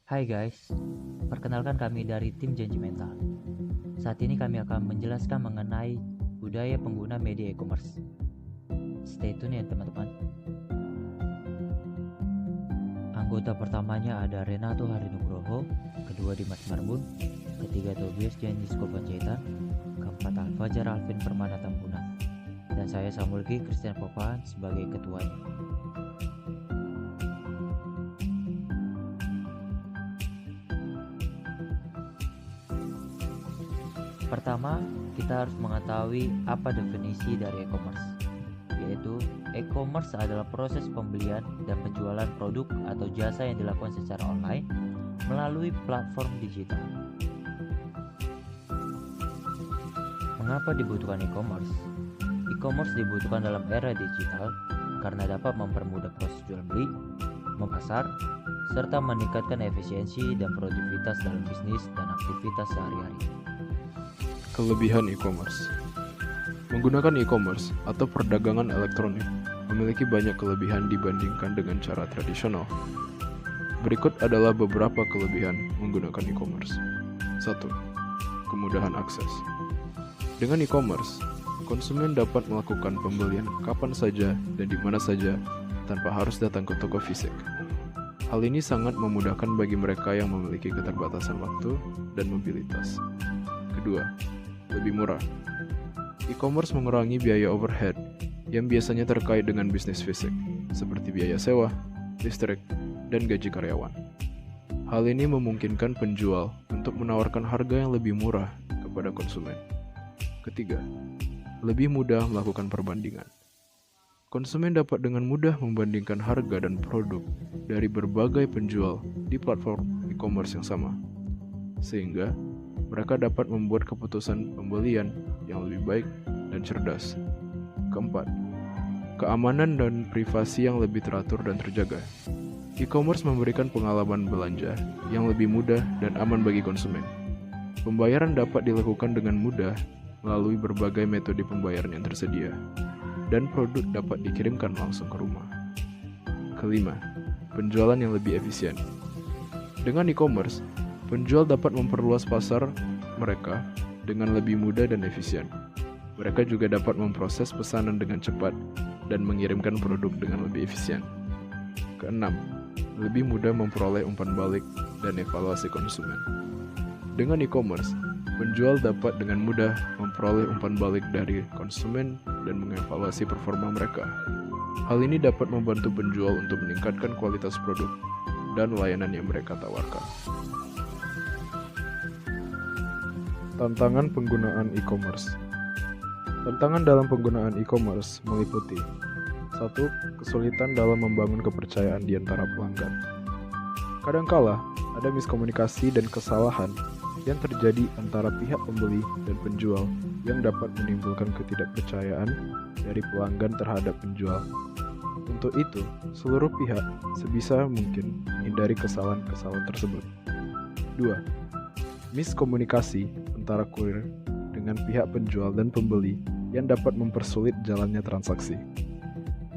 Hai guys, perkenalkan kami dari tim Janji Mental. Saat ini kami akan menjelaskan mengenai budaya pengguna media e-commerce. Stay tune ya teman-teman. Anggota pertamanya ada Renato Harinugroho, kedua Dimas Marbun, ketiga Tobias Janjisko Panjaitan, keempat Alfajar Alvin Permana Tambunan, dan saya Samulki Christian Popan sebagai ketuanya. Pertama, kita harus mengetahui apa definisi dari e-commerce, yaitu e-commerce adalah proses pembelian dan penjualan produk atau jasa yang dilakukan secara online melalui platform digital. Mengapa dibutuhkan e-commerce? E-commerce dibutuhkan dalam era digital karena dapat mempermudah proses jual beli, memasar, serta meningkatkan efisiensi dan produktivitas dalam bisnis dan aktivitas sehari-hari. Kelebihan e-commerce. Menggunakan e-commerce atau perdagangan elektronik memiliki banyak kelebihan dibandingkan dengan cara tradisional. Berikut adalah beberapa kelebihan menggunakan e-commerce. 1. Kemudahan akses. Dengan e-commerce, konsumen dapat melakukan pembelian kapan saja dan di mana saja tanpa harus datang ke toko fisik. Hal ini sangat memudahkan bagi mereka yang memiliki keterbatasan waktu dan mobilitas. Kedua, lebih murah. E-commerce mengurangi biaya overhead yang biasanya terkait dengan bisnis fisik, seperti biaya sewa, listrik, dan gaji karyawan. Hal ini memungkinkan penjual untuk menawarkan harga yang lebih murah kepada konsumen. Ketiga, lebih mudah melakukan perbandingan. Konsumen dapat dengan mudah membandingkan harga dan produk dari berbagai penjual di platform e-commerce yang sama, sehingga mereka dapat membuat keputusan pembelian yang lebih baik dan cerdas. Keempat, keamanan dan privasi yang lebih teratur dan terjaga. E-commerce memberikan pengalaman belanja yang lebih mudah dan aman bagi konsumen. Pembayaran dapat dilakukan dengan mudah melalui berbagai metode pembayaran yang tersedia, dan produk dapat dikirimkan langsung ke rumah. Kelima, penjualan yang lebih efisien. Dengan e-commerce, penjual dapat memperluas pasar mereka dengan lebih mudah dan efisien. Mereka juga dapat memproses pesanan dengan cepat dan mengirimkan produk dengan lebih efisien. Keenam, lebih mudah memperoleh umpan balik dan evaluasi konsumen. Dengan e-commerce, penjual dapat dengan mudah memperoleh umpan balik dari konsumen dan mengevaluasi performa mereka. Hal ini dapat membantu penjual untuk meningkatkan kualitas produk dan layanan yang mereka tawarkan. Tantangan penggunaan e-commerce. Tantangan dalam penggunaan e-commerce meliputi 1. Kesulitan dalam membangun kepercayaan di antara pelanggan. Kadangkala, ada miskomunikasi dan kesalahan yang terjadi antara pihak pembeli dan penjual yang dapat menimbulkan ketidakpercayaan dari pelanggan terhadap penjual. Untuk itu, seluruh pihak sebisa mungkin menghindari kesalahan-kesalahan tersebut. 2. Miskomunikasi antara kurir dengan pihak penjual dan pembeli yang dapat mempersulit jalannya transaksi.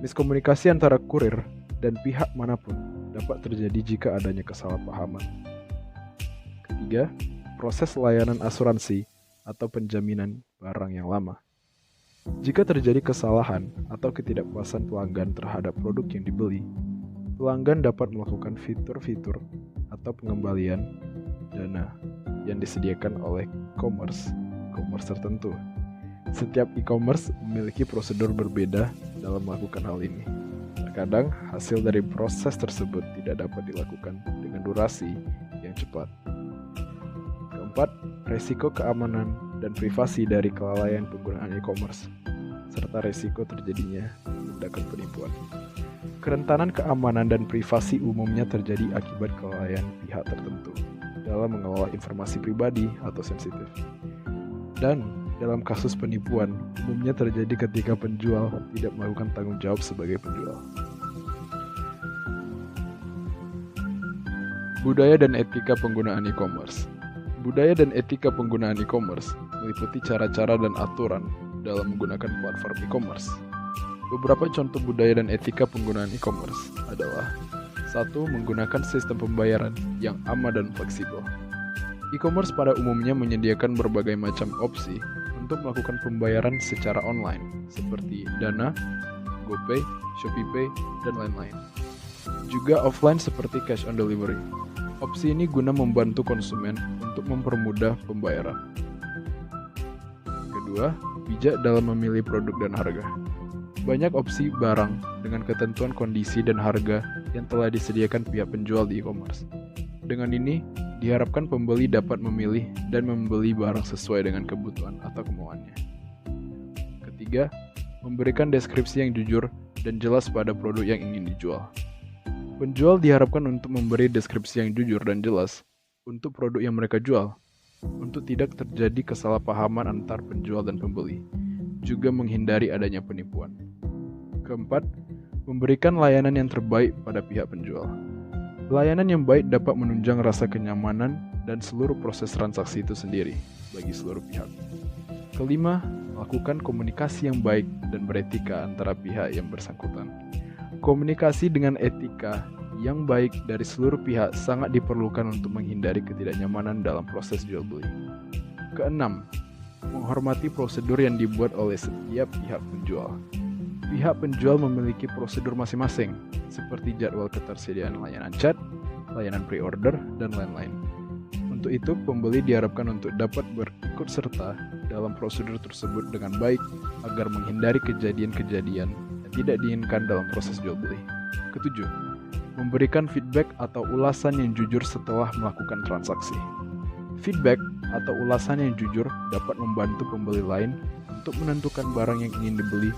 Miskomunikasi antara kurir dan pihak manapun dapat terjadi jika adanya kesalahpahaman. Ketiga, proses layanan asuransi atau penjaminan barang yang lama. Jika terjadi kesalahan atau ketidakpuasan pelanggan terhadap produk yang dibeli, pelanggan dapat melakukan fitur-fitur atau pengembalian dana yang disediakan oleh e-commerce tertentu. Setiap e-commerce memiliki prosedur berbeda dalam melakukan hal ini. Terkadang, hasil dari proses tersebut tidak dapat dilakukan dengan durasi yang cepat. Keempat, resiko keamanan dan privasi dari kelalaian penggunaan e-commerce, serta resiko terjadinya tindakan penipuan. Kerentanan keamanan dan privasi umumnya terjadi akibat kelalaian pihak tertentu dalam mengelola informasi pribadi atau sensitif. Dan dalam kasus penipuan, umumnya terjadi ketika penjual tidak melakukan tanggung jawab sebagai penjual. Budaya dan etika penggunaan e-commerce. Budaya dan etika penggunaan e-commerce meliputi cara-cara dan aturan dalam menggunakan platform e-commerce. Beberapa contoh budaya dan etika penggunaan e-commerce adalah Satu, menggunakan sistem pembayaran yang aman dan fleksibel. E-commerce pada umumnya menyediakan berbagai macam opsi untuk melakukan pembayaran secara online, seperti Dana, GoPay, ShopeePay, dan lain-lain. Juga offline seperti cash on delivery. Opsi ini guna membantu konsumen untuk mempermudah pembayaran. Kedua, bijak dalam memilih produk dan harga. Banyak opsi barang dengan ketentuan kondisi dan harga yang telah disediakan pihak penjual di e-commerce. Dengan ini, diharapkan pembeli dapat memilih dan membeli barang sesuai dengan kebutuhan atau kemauannya. Ketiga, memberikan deskripsi yang jujur dan jelas pada produk yang ingin dijual. Penjual diharapkan untuk memberi deskripsi yang jujur dan jelas untuk produk yang mereka jual, untuk tidak terjadi kesalahpahaman antar penjual dan pembeli, juga menghindari adanya penipuan. Keempat, memberikan layanan yang terbaik pada pihak penjual. Layanan yang baik dapat menunjang rasa kenyamanan dan seluruh proses transaksi itu sendiri bagi seluruh pihak. Kelima, melakukan komunikasi yang baik dan beretika antara pihak yang bersangkutan. Komunikasi dengan etika yang baik dari seluruh pihak sangat diperlukan untuk menghindari ketidaknyamanan dalam proses jual beli. Keenam, menghormati prosedur yang dibuat oleh setiap pihak penjual. Pihak penjual memiliki prosedur masing-masing, seperti jadwal ketersediaan layanan chat, layanan pre-order, dan lain-lain. Untuk itu, pembeli diharapkan untuk dapat berikut serta dalam prosedur tersebut dengan baik agar menghindari kejadian-kejadian yang tidak diinginkan dalam proses jual beli. Ketujuh, memberikan feedback atau ulasan yang jujur setelah melakukan transaksi. Feedback atau ulasan yang jujur dapat membantu pembeli lain untuk menentukan barang yang ingin dibeli,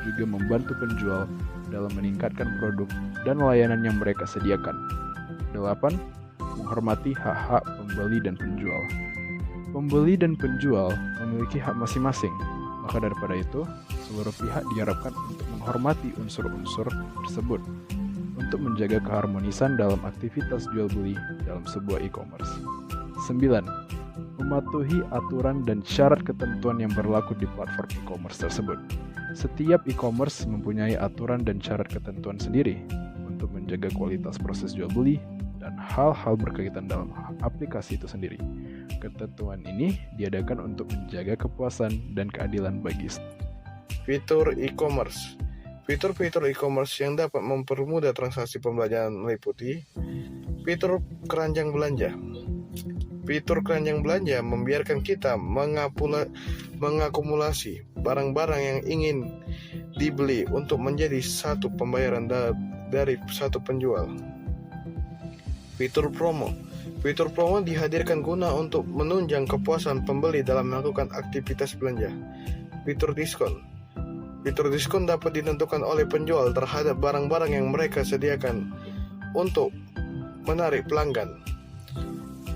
juga membantu penjual dalam meningkatkan produk dan layanan yang mereka sediakan. 8. Menghormati hak-hak pembeli dan penjual. Pembeli dan penjual memiliki hak masing-masing, maka daripada itu, seluruh pihak diharapkan untuk menghormati unsur-unsur tersebut untuk menjaga keharmonisan dalam aktivitas jual beli dalam sebuah e-commerce. 9. Mematuhi aturan dan syarat ketentuan yang berlaku di platform e-commerce tersebut. Setiap e-commerce mempunyai aturan dan syarat ketentuan sendiri untuk menjaga kualitas proses jual beli dan hal-hal berkaitan dalam aplikasi itu sendiri. Ketentuan ini diadakan untuk menjaga kepuasan dan keadilan bagi fitur e-commerce. Fitur-fitur e-commerce yang dapat mempermudah transaksi pembayaran meliputi fitur keranjang belanja. Fitur keranjang belanja membiarkan kita mengakumulasi barang-barang yang ingin dibeli untuk menjadi satu pembayaran dari satu penjual. Fitur promo. Fitur promo dihadirkan guna untuk menunjang kepuasan pembeli dalam melakukan aktivitas belanja. Fitur diskon. Fitur diskon dapat ditentukan oleh penjual terhadap barang-barang yang mereka sediakan untuk menarik pelanggan.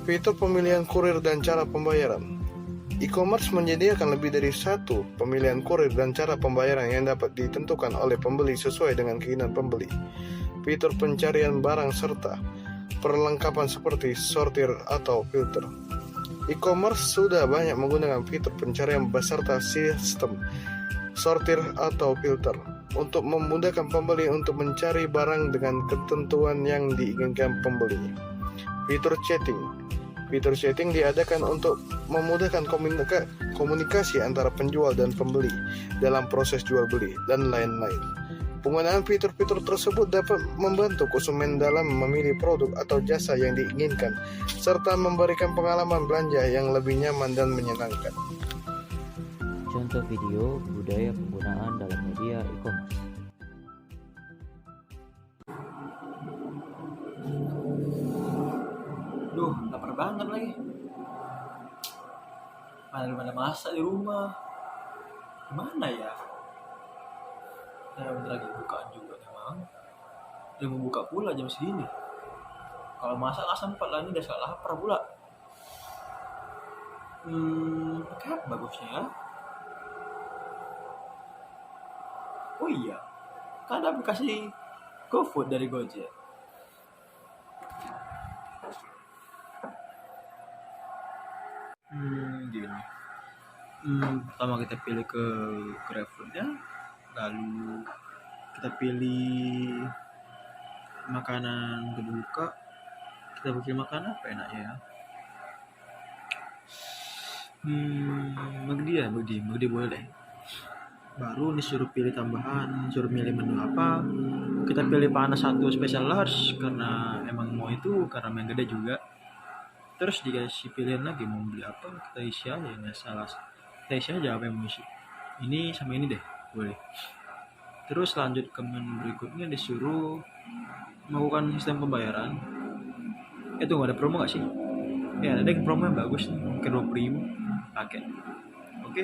Fitur pemilihan kurir dan cara pembayaran. E-commerce menyediakan lebih dari satu pemilihan kurir dan cara pembayaran yang dapat ditentukan oleh pembeli sesuai dengan keinginan pembeli. Fitur pencarian barang serta perlengkapan seperti sortir atau filter. E-commerce sudah banyak menggunakan fitur pencarian beserta sistem sortir atau filter untuk memudahkan pembeli untuk mencari barang dengan ketentuan yang diinginkan pembeli. Fitur chatting. Fitur chatting diadakan untuk memudahkan komunikasi antara penjual dan pembeli dalam proses jual beli dan lain-lain. Penggunaan fitur-fitur tersebut dapat membantu konsumen dalam memilih produk atau jasa yang diinginkan, serta memberikan pengalaman belanja yang lebih nyaman dan menyenangkan. Contoh video budaya penggunaan dalam media e-commerce. Duh, lapar banget lagi. Mana masak di rumah. Gimana ya? Bentar lagi bukaan juga memang. Dia mau buka pula jam segini. Kalau masak nggak sempat lah, ini udah sangat lapar pula. Pakai apa bagusnya ya? Oh iya, kan ada aplikasi GoFood dari Gojek. Gini. Pertama kita pilih ke GrabFood ya, lalu kita pilih makanan berbuka, kita bikin makan apa enaknya ya? McD boleh deh. Baru disuruh pilih tambahan, suruh milih menu apa. Kita pilih panas satu special large karena emang mau itu, karena yang gede juga. Terus dikasih pilihan lagi mau beli apa, kita isi aja, nggak salah. Kita isi aja apa yang mau isi. Ini sama ini deh, boleh. Terus lanjut ke menu berikutnya, disuruh melakukan sistem pembayaran. Tunggu, ada promo nggak sih? Ya, ada yang promo yang bagus nih, mungkin 20.000 paket. Oke,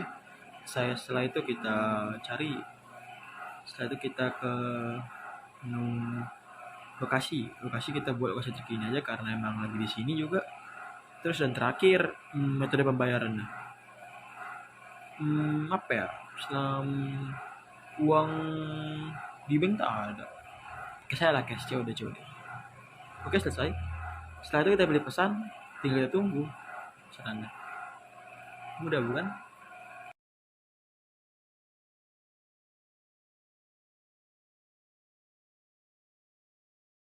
setelah itu kita cari. Setelah itu kita ke menu lokasi kita buat lokasi terkini aja karena emang lagi di sini juga. Terus dan terakhir metode pembayarannya. Apa ya? Uang di bank tak ada. Saya lah cash, udah coba. Oke, selesai. Setelah itu kita pilih pesan, tinggal kita tunggu pesanan. Mudah bukan?